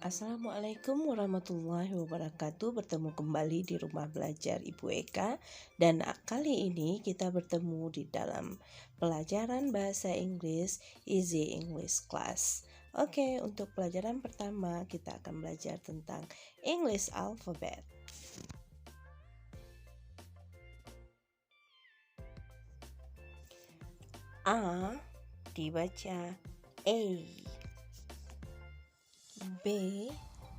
Assalamualaikum warahmatullahi wabarakatuh. Bertemu kembali di Rumah Belajar Ibu Eka. Dan kali ini kita bertemu di dalam pelajaran bahasa Inggris Easy English Class. Oke, untuk pelajaran pertama kita akan belajar tentang English Alphabet. A dibaca A, B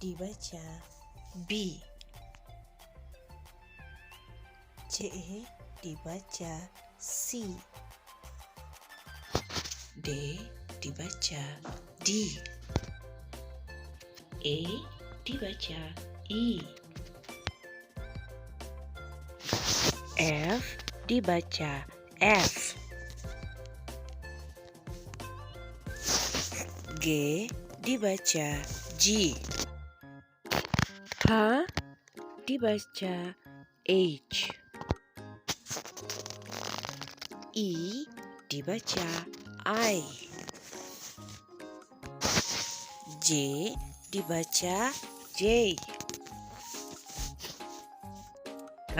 dibaca B, C dibaca C, D dibaca D, E dibaca I, F dibaca F, G dibaca G, H dibaca H, I dibaca I, J dibaca J, K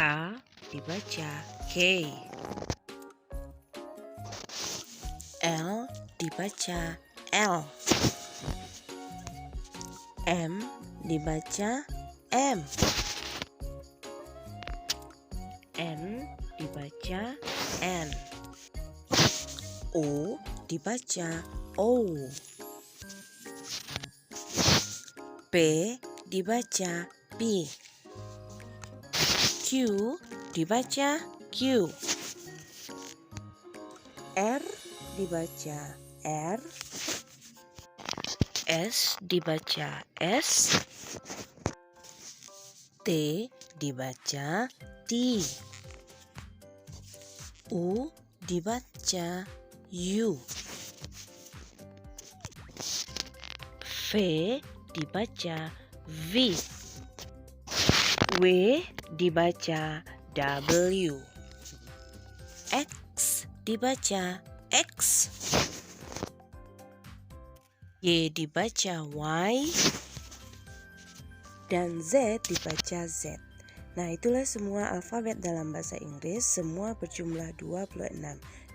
dibaca K, L dibaca L, M dibaca M, N dibaca N, O dibaca O, P dibaca P, Q dibaca Q, R dibaca R, S dibaca S, T dibaca T, U dibaca U, V dibaca V, W dibaca W, X dibaca X, Y dibaca Y, dan Z dibaca Z. Nah, itulah semua alfabet dalam bahasa Inggris, semua berjumlah 26.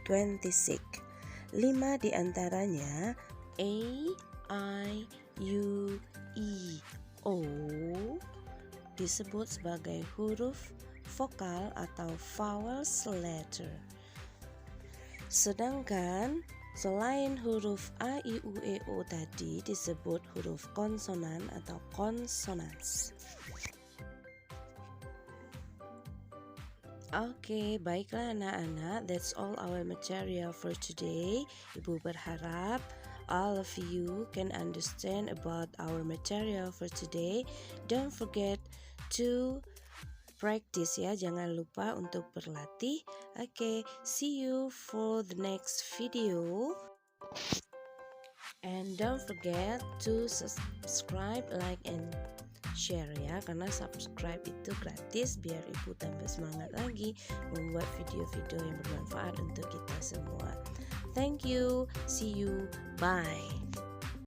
5 diantaranya A, I, U, E, O disebut sebagai huruf vokal atau vowels letter. Sedangkan selain huruf A, I, U, E, O tadi disebut huruf konsonan atau consonants. Oke, baiklah anak-anak, that's all our material for today. Ibu berharap all of you can understand about our material for today. Don't forget to practice ya, jangan lupa untuk berlatih. Oke, see you for the next video. And don't forget to subscribe, like, and share ya, karena subscribe itu gratis biar ibu tambah semangat lagi membuat video-video yang bermanfaat untuk kita semua. Thank you, see you, bye.